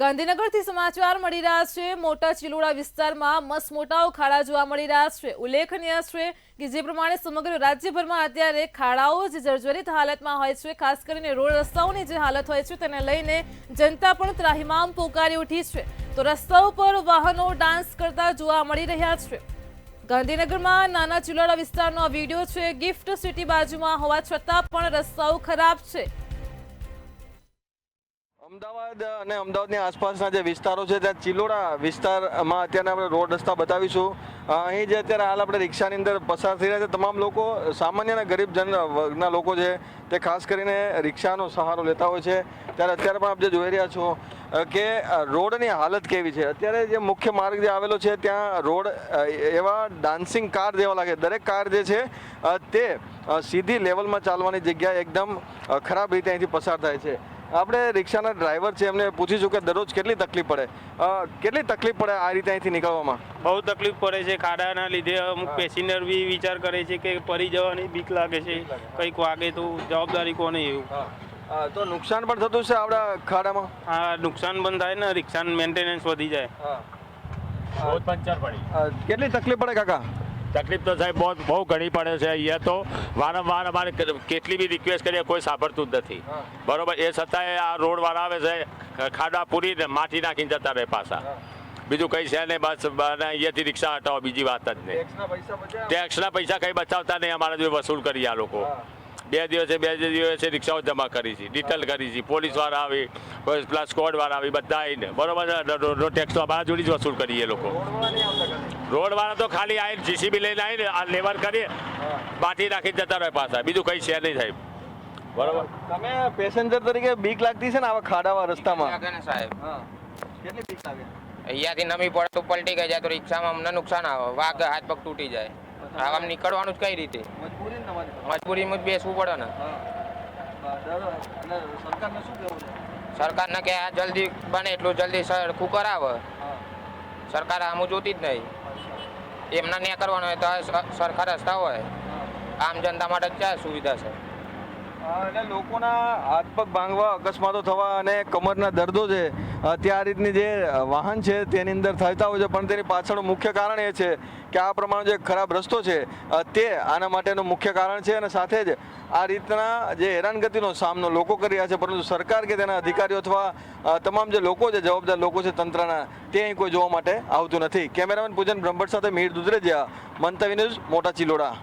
ગાંધીનગરથી સમાચાર મળી રહ્યા છે। મોટા ચિલોડા વિસ્તારમાં મસમોટાઓ ખાડા જોવા મળી રહ્યા છે। ઉલ્લેખનીય છે કે જે પ્રમાણે સમગ્ર રાજ્યભરમાં અત્યારે ખાડાઓ જ જર્જરિત હાલતમાં હોય છે। ખાસ કરીને રોડ રસ્તાઓની જે હાલત હોય છે તેને લઈને જનતા પણ ત્રાહિમામ પોકારી ઉઠી છે। તો રસ્તાઓ પર વાહનો ડાન્સ કરતા જોવા મળી રહ્યા છે। ગાંધીનગરમાં નાના ચિલોડા વિસ્તારનો આ વિડીયો છે। ગિફ્ટ સિટી બાજુમાં હોવા છતાં પણ રસ્તાઓ ખરાબ છે। અમદાવાદ અને અમદાવાદની આસપાસના જે વિસ્તારો છે ત્યાં ચિલોડા વિસ્તારમાં અત્યારે આપણે રોડ રસ્તા બતાવીશું। અહીં જે અત્યારે હાલ આપણે રિક્ષાની અંદર પસાર થઈ રહ્યા છે તમામ લોકો સામાન્ય અને ગરીબ વર્ગના લોકો છે તે ખાસ કરીને રિક્ષાનો સહારો લેતા હોય છે। ત્યારે અત્યારે પણ આપ જે જોઈ રહ્યા છો કે રોડની હાલત કેવી છે। અત્યારે જે મુખ્ય માર્ગ જે આવેલો છે ત્યાં રોડ એવા ડાન્સિંગ કાર જેવા લાગે। દરેક કાર જે છે તે સીધી લેવલમાં ચાલવાની જગ્યાએ એકદમ ખરાબ રીતે અહીંથી પસાર થાય છે। આપણે રિક્ષાના ડ્રાઈવર છે એમને પૂછીશું કે દરરોજ કેટલી તકલીફ પડે આ રીતે અહીંથી નીકળવામાં। બહુ તકલીફ પડે છે ખાડાના લીધે। અમુક પેસેન્જર બી વિચાર કરે છે કે પડી જવાની બીક લાગે છે, કંઈક વાગે તો જવાબદારી કોને એવું। તો નુકસાન પણ થતું છે આપણા ખાડામાં। હા, નુકસાન પણ થાય ને, રિક્ષાનું મેન્ટેનન્સ વધી જાય। રોજ પંચર પડી। કેટલી તકલીફ પડે કાકા? તકલીફ તો સાહેબ બહુ ઘણી પડે છે। અહીંયા તો વારંવાર અમારે કેટલી બી રિક્વેસ્ટ કરીએ કોઈ સાંભળતું જ નથી, બરોબર। એ છતાંય આ રોડવાળા આવે છે ખાડા પૂરીને માટી નાખીને જતા રહે પાછા। બીજું કંઈ છે નહીં, બસ અહીંયાથી રિક્ષા હટાવો, બીજી વાત જ નહીં। ટેક્સના પૈસા કંઈ બચાવતા નહીં, અમારા જો વસૂલ કરી આ લોકો। બે દિવસે રિક્ષાઓ જમા કરી છે, ડિટેલ કરી છે, પોલીસવાળા આવી, પ્લસ સ્કોડવાળા આવી, બધા આવીને બરોબર ટેક્સ તો અમારા જોડી જ વસૂલ કરીએ લોકો। રોડવાળા તો ખાલી આવીને જીસીબી લઈને આવીને આ લેવલ કરીએ, માટી નાખીને જતા રહે પાછા, બીજું કંઈ છે નહીં સાહેબ, બરોબર। તમે પેસેન્જર તરીકે બીક લાગતી છે ને આવા ખાડાવાળા રસ્તામાં? લાગે ને સાહેબ। કેટલી બીક લાગે? અહીંયાથી નમી પડે તો પલટી ગઈ જાય તો રિક્ષામાં અમને નુકસાન આવે, વાઘ હાથ પગ તૂટી જાય। આમ નીકળવાનું જ કઈ રીતે? મજબૂરીમાં જ બેસવું પડે ને। સરકારને કે આ જલ્દી બને એટલું જલ્દી સરખું કરાવે। સરકાર આમ જોતી જ નહીં, એમના ન્યાય કરવાનો હોય તો સરખા રસ્તા હોય, આમ જનતા માટે ક્યાં સુવિધા છે? અને લોકોના હાથ પગ ભાંગવા, અકસ્માતો થવા અને કમરના દર્દો છે ત્યાં આ રીતની જે વાહન છે તેની અંદર થતા હોય છે। પણ તેની પાછળનું મુખ્ય કારણ એ છે કે આ પ્રમાણે જે ખરાબ રસ્તો છે તે આના માટેનું મુખ્ય કારણ છે। અને સાથે જ આ રીતના જે હેરાનગતિનો સામનો લોકો કરી રહ્યા છે, પરંતુ સરકાર કે તેના અધિકારીઓ અથવા તમામ જે લોકો છે, જવાબદાર લોકો છે તંત્રના, તે અહીં કોઈ જોવા માટે આવતું નથી। કેમેરામેન પૂજન બ્રહ્મભટ્ટ સાથે મીર દુધરેજિયા, મંતવ્ય ન્યૂઝ, મોટા ચિલોડા।